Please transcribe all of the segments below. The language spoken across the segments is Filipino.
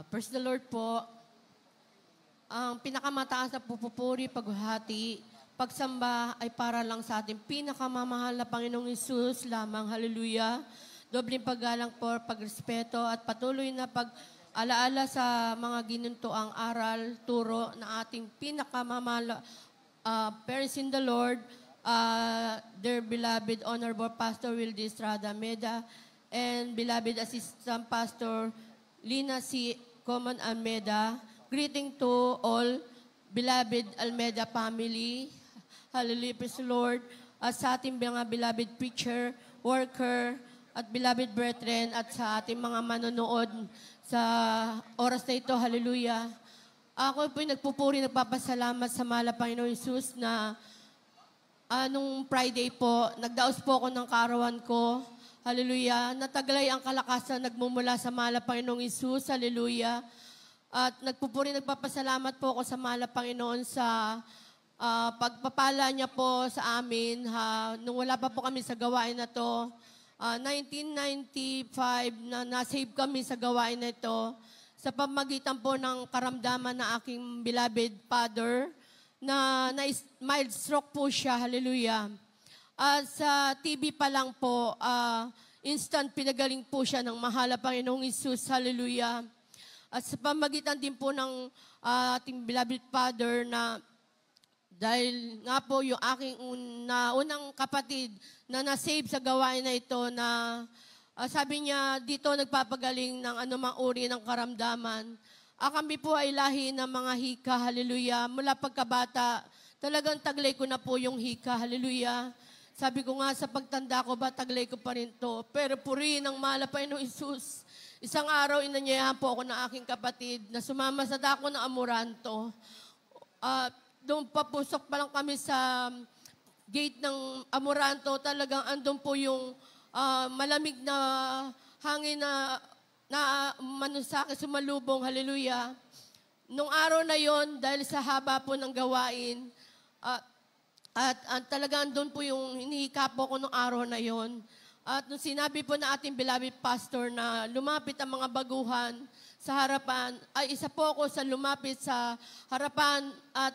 Praise the Lord po. Ang pinakamataas na pupupuri, paghati, pagsamba ay para lang sa ating pinakamamahal na Panginoong Hesus lamang. Hallelujah. Dobling paggalang po, pagrespeto at patuloy na pag-alaala sa mga ginuntoang aral, turo na ating pinakamamahal parents in the Lord, their beloved Honorable Pastor Wildy Estrada Almeda and beloved Assistant Pastor Lina C. Common Almeda. Greeting to all beloved Almeda family. Hallelujah, praise the Lord. At sa ating mga beloved preacher, worker, at beloved brethren, at sa ating mga manonood sa oras na ito, hallelujah. Ako po'y nagpupuri, nagpapasalamat sa mahal na Panginoon Hesus na nung Friday po, nagdaos po ako ng kaarawan ko. Hallelujah. Nataglay ang kalakasan nagmumula sa mahal na Panginoong Hesus. Hallelujah. At nagpupuri, nagpapasalamat po ako sa mahal na Panginoon sa pagpapala niya po sa amin. Nung wala pa po kami sa gawain na to, 1995 na nasave kami sa gawain na ito sa pamagitan po ng karamdaman na aking beloved father na mild stroke po siya. Hallelujah. Sa TV pa lang po, instant pinagaling po siya ng mahal na Panginoong Hesus. Hallelujah. At sa pamagitan din po ng ating beloved father na dahil nga po yung aking unang kapatid na nasave sa gawain na ito na sabi niya dito nagpapagaling ng anumang uri ng karamdaman. Kami po ay lahi ng mga hika, hallelujah. Mula pagkabata, talagang taglay ko na po yung hika, hallelujah. Sabi ko nga sa pagtanda ko ba, taglay ko pa rin to. Pero purihin ang mahal na Panginoong Hesus. Isang araw, inanyayahan po ako ng aking kapatid na sumama sa dako ng Amoranto. Doon papusok pa lang kami sa gate ng Amoranto. Talagang andun po yung malamig na hangin na manusaki sumalubong. Hallelujah. Nung araw na yon, dahil sa haba po ng gawain, at talagang doon po yung hinihika po ko nung araw na yon. At nung sinabi po na ating beloved pastor na lumapit ang mga baguhan sa harapan, ay isa po ako sa lumapit sa harapan at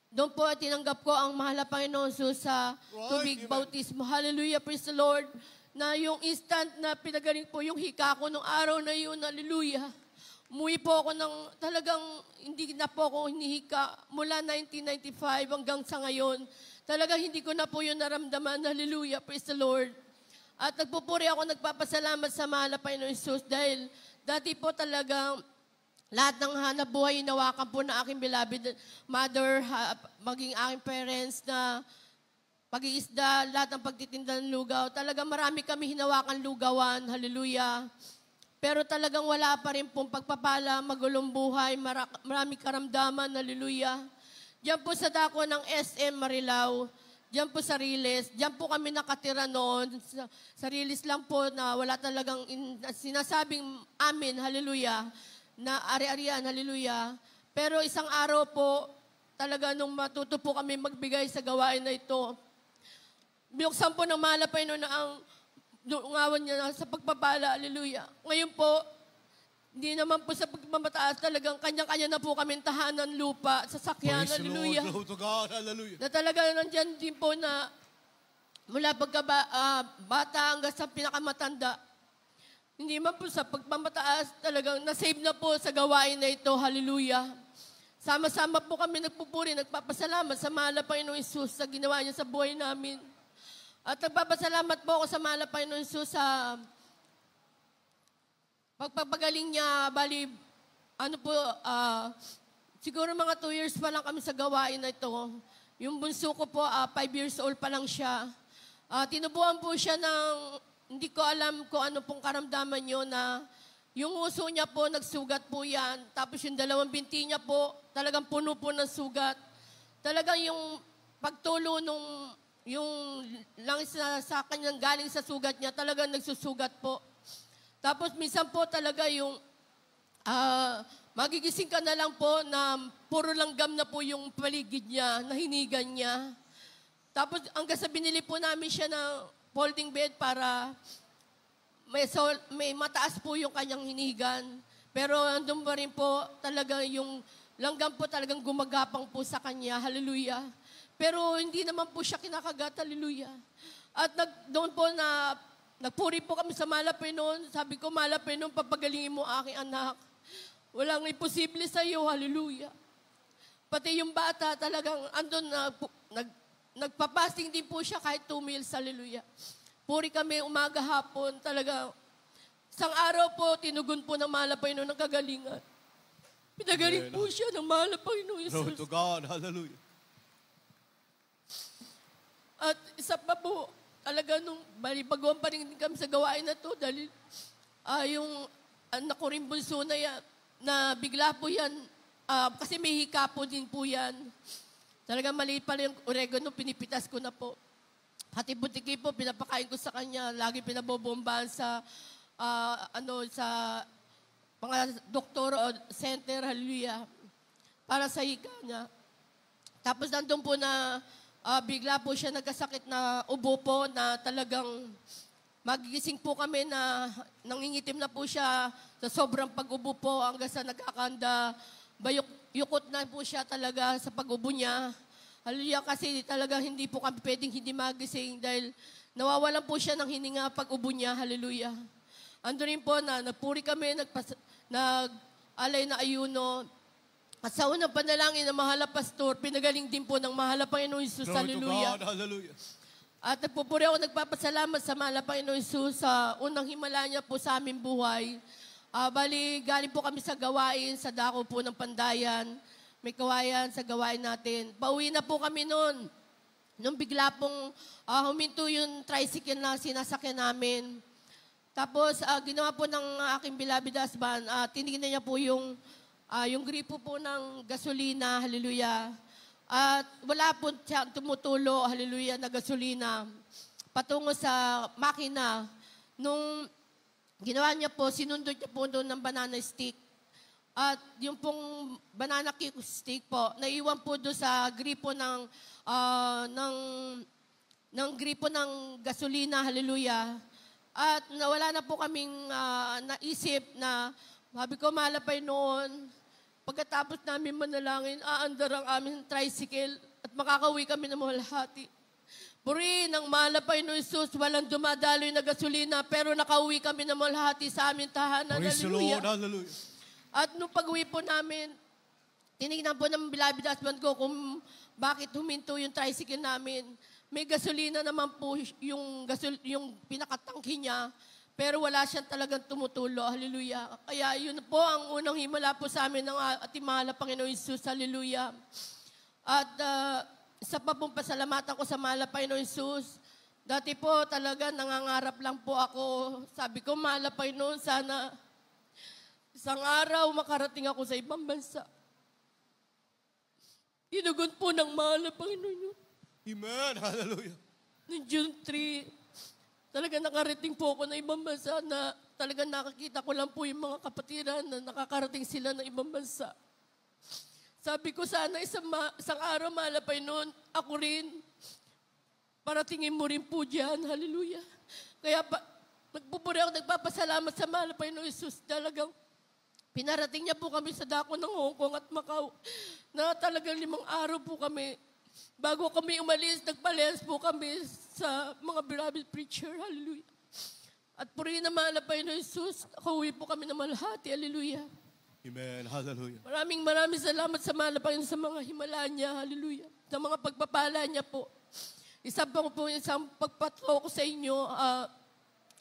doon po tinanggap ko ang mahal na Panginoon Jesus sa tubig bautismo. Hallelujah, praise the Lord. Na yung instant na pinagaling po yung hika ko nung araw na yun, hallelujah. Umuwi po ako ng talagang hindi na po ako hinihika mula 1995 hanggang sa ngayon. Talagang hindi ko na po yun naramdaman. Hallelujah, praise the Lord. At nagpupuri ako, nagpapasalamat sa mahal na Panginoon Hesus dahil dati po talagang lahat ng hanap buhay hinawakan po na aking beloved mother, maging aking parents na pag-iisda, lahat ng pagtitinda ng lugaw. Talagang marami kami hinawakan lugawan, hallelujah. Pero talagang wala pa rin pong pagpapala, magulong buhay, marami karamdaman, hallelujah. Diyan po sa dako ng SM Marilao, diyan po sa Riles, diyan po kami nakatira noon. Sa Riles lang po na wala talagang sinasabing amin, hallelujah, na ari-arian, hallelujah. Pero isang araw po, talaga nung matuto po kami magbigay sa gawain na ito, binuksan po ng mahal na Panginoon na ang dungawan niya sa pagpapala, hallelujah. Ngayon po, hindi naman po sa pagmamataas, talagang kanya-kanya na po kami tahanan lupa, sasakyan, hallelujah. Praise the Lord, to God, hallelujah. Na talaga nandyan din po na mula bata hanggang sa pinakamatanda, hindi man po sa pagmamataas, talagang nasave na po sa gawain na ito, hallelujah. Sama-sama po kami nagpupuri, nagpapasalamat sa mahal na Panginoong Hesus sa ginawa niya sa buhay namin. At nagpapasalamat po ako sa mahal na Panginoong Hesus sa pagpapagaling niya. Bali, siguro mga 2 years pa lang kami sa gawain na ito. Yung bunso ko po, 5 years old pa lang siya. Tinubuan po siya ng, hindi ko alam kung ano pong karamdaman niyo na yung uso niya po, nagsugat po yan. Tapos yung dalawang binti niya po, talagang puno po ng sugat. Talagang yung pagtulo nung yung langis na sa kanyang galing sa sugat niya, talagang nagsusugat po. Tapos minsan po talaga yung magigising ka na lang po na puro langgam na po yung paligid niya, nahinigan niya. Tapos hanggang sa binili po namin siya ng folding bed para may mataas po yung kanyang hinigan. Pero andun pa rin po talaga yung langgam po talagang gumagapang po sa kanya. Hallelujah. Pero hindi naman po siya kinakagat. Hallelujah. At doon po na nagpuri po kami sa Malapay noon. Sabi ko, Malapay noon, papagalingin mo aking anak. Walang imposible sa iyo. Hallelujah. Pati yung bata talagang andun nagpapasting din po siya kahit 2 meals. Hallelujah. Puri kami umaga hapon. Talaga, isang araw po, tinugon po ng Malapay noon ng kagalingan. Pinagaling po siya ng Malapay noon. Glory to God. Hallelujah. At isa pa po, talaga nung balibagawang pa rin kami sa gawain na to dahil yung anak ko rin bunso na yan, na bigla po yan, kasi may hika po din po yan. Talaga maliit pa rin yung oregano, pinipitas ko na po. Pati butiki po, pinapakain ko sa kanya. Lagi pinabobombahan sa, sa mga doktor o center, hallelujah, para sa hika niya. Tapos nandun po na bigla po siya nagkasakit na ubo po na talagang magigising po kami na nangingitim na po siya sa sobrang pag-ubo po hanggang sa nagkakanda. Yukot na po siya talaga sa pag-ubo niya. Hallelujah, kasi talaga hindi po kami pwedeng hindi magising dahil nawawalan po siya ng hininga pag-ubo niya. Hallelujah. Ando rin po na nagpuri kami, nag-alay na ayuno. At sa unang panalangin ng mahal na pastor, pinagaling din po ng mahal na Panginoon Jesus. Hallelujah. Hallelujah. At nagpupuri ako, nagpapasalamat sa mahal na Panginoon Jesus sa unang himala niya po sa aming buhay. Bali, galing po kami sa gawain, sa dako po ng Pandayan. May kawayan sa gawain natin. Pauwi na po kami noon. Nung bigla pong huminto yung tricycle na sinasakyan namin. Tapos, ginawa po ng aking beloved husband, tinignan niya po yung gripo po ng gasolina, hallelujah. At wala po siya tumutulo, hallelujah, na gasolina patungo sa makina. Nung ginawa niya po, sinundot niya po doon ng banana stick. At yung pong banana stick po, naiwan po doon sa gripo ng gripo ng gasolina, hallelujah. At wala na po kaming naisip na, sabi ko, Malapay noon, pagkatapos namin manalangin, aandar ang aming tricycle at makakauwi kami ng Mahalhati. Puri ng Malapay no Jesus, walang dumadaloy na gasolina, pero nakauwi kami ng Mahalhati sa aming tahanan. Praise the Hallelujah. Lord. Hallelujah. At nung pag-uwi po namin, tinignan po ng beloved husband ko kung bakit huminto yung tricycle namin. May gasolina naman po yung pinakatangki niya, pero wala siyang talagang tumutulo. Hallelujah. Kaya yun po ang unang himala po sa amin ng ating mahal na Panginoon Jesus. Hallelujah. At isa pa pong pasalamatan ko sa mahal na Panginoon Jesus. Dati po talaga nangangarap lang po ako. Sabi ko, mahal na Panginoon, sana isang araw makarating ako sa ibang bansa. Tinugon po ng mahal na Panginoon yun. Amen. Hallelujah. Noong June 3, talaga nakarating po ako na ibang bansa na talaga nakakita ko lang po yung mga kapatiran na nakakarating sila ng ibang bansa. Sabi ko sana isang araw malapay noon, ako rin, paratingin mo rin po dyan. Hallelujah. Kaya nagpupuri ako, nagpapasalamat sa malapay noon Jesus. Talagang pinarating niya po kami sa dako ng Hong Kong at Macau na talagang 5 araw po kami. Bago kami umalis, nagpalens po kami sa mga beloved preacher. Hallelujah. At purihin na mahal na Panginoon Jesus, nakauwi po kami na Mahalhati. Hallelujah. Amen. Hallelujah. Maraming salamat sa mahal na Panginoon sa mga himala niya. Hallelujah. Sa mga pagpapala niya po. Isang pagpatlo ko sa inyo,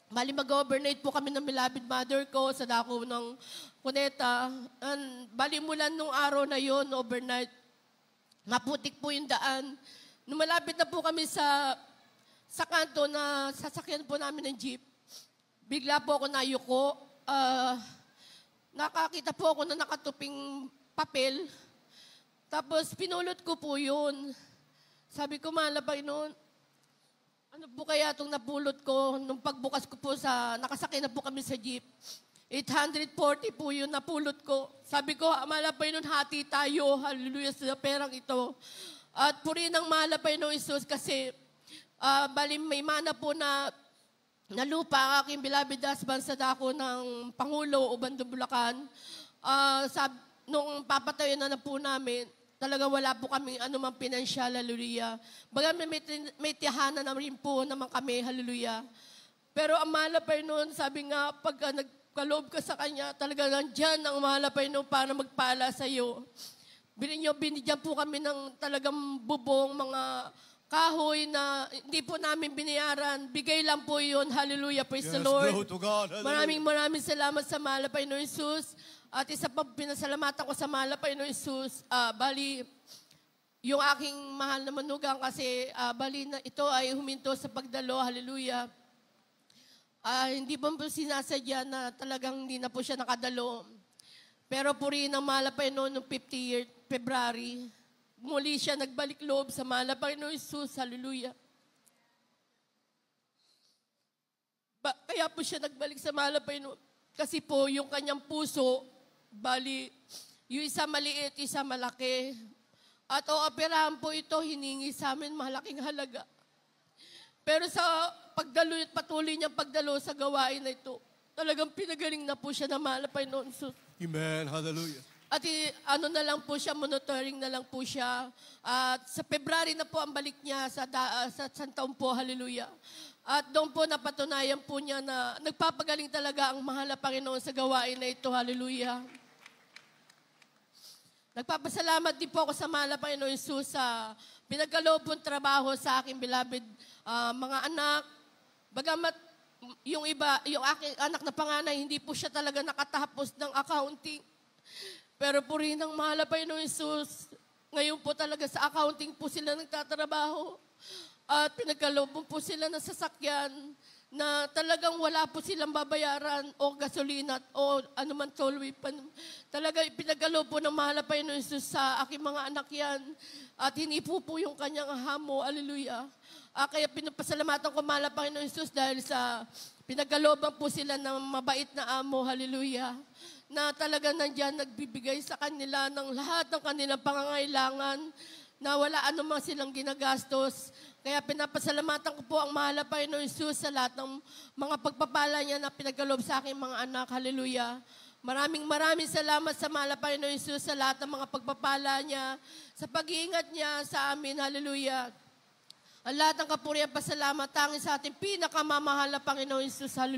bali mag-overnight po kami ng beloved mother ko sa dako ng Cuneta. Bali mula nung araw na yon overnight, maputik po yung daan. Nung malapit na po kami sa kanto na sasakyan po namin ng jeep, bigla po ako nayuko. Nakakita po ako na nakatuping papel. Tapos pinulot ko po yun. Sabi ko, mahal na Panginoon, ano po kaya itong napulot ko nung pagbukas ko po nakasakay na po kami sa jeep. 840 po yun napulot ko. Sabi ko, mahal na Panginoon, hati tayo. Hallelujah sa perang ito. At puri ng mahal na Panginoon Jesus kasi bali may mana po na na lupa ang aking beloved husband sa dako ng Pangulo o Bando, Bulacan. Nung papatayo na po namin, talaga wala po kami anumang pinansyal, hallelujah. Baga may tiyahanan na rin po naman kami, hallelujah. Pero ang malapay noon, sabi nga, pag nagkaloob ka sa kanya, talaga nandyan ang malapay noon para magpala sa iyo. Binigyan po kami ng talagang bubong, mga kahoy na hindi po namin binayaran. Bigay lang po yun. Hallelujah. Praise the Lord. Glory to God. Hallelujah. Maraming salamat sa malapay no Jesus. At isa pa pinasalamatan ko sa malapay no Jesus. Bali, yung aking mahal na manugang kasi bali na ito ay huminto sa pagdalo. Hallelujah. Hindi po sinasadya na talagang hindi na po siya nakadalo. Pero po rin ang malapay noong 50th February, muli siya nagbalik loob sa malapay noong Jesus. Hallelujah. Kaya po siya nagbalik sa malapay noon. Kasi po yung kanyang puso, bali, yung isa maliit, isa malaki. At ooperahan po ito, hiningi sa amin malaking halaga. Pero sa pagdalo at patuloy niyang pagdalo sa gawain na ito, talagang pinagaling na po siya na malapay noon. Amen. Hallelujah. At na lang po siya, monitoring na lang po siya. At sa February na po ang balik niya sa San Taon po, hallelujah. At doon po napatunayan po niya na nagpapagaling talaga ang mahal na Panginoon sa gawain na ito, hallelujah. Nagpapasalamat din po ako sa mahal na Panginoon Jesus sa pinagkaloob pong trabaho sa aking beloved mga anak. Bagamat yung iba, yung aking anak na panganay, hindi po siya talaga nakatapos ng accounting. Pero po rin ang mahal na Panginoon Jesus, ngayon po talaga sa accounting po sila nagtatrabaho. At pinagkaloob po sila ng sasakyan na talagang wala po silang babayaran o gasolina o anuman tollway pa. Talaga pinagkaloob po ng mahal na Panginoon Jesus sa aking mga anak yan. At hinipo po yung kanyang hamo, hallelujah. Kaya pinapasalamatan ko mahal na Panginoon Jesus dahil sa pinagkalooban po sila ng mabait na amo, hallelujah. Na talaga nandyan nagbibigay sa kanila ng lahat ng kanilang pangangailangan na wala anumang silang ginagastos. Kaya pinapasalamatan ko po ang mahal na Panginoon Jesus sa lahat ng mga pagpapala niya na pinagkaloob sa aking mga anak. Hallelujah. Maraming salamat sa mahal na Panginoon Jesus sa lahat ng mga pagpapala niya, sa pag-iingat niya sa amin. Hallelujah. Ang lahat ng kapurihan pasalamat tanging sa ating pinakamamahal na Panginoon Jesus. Hallelujah.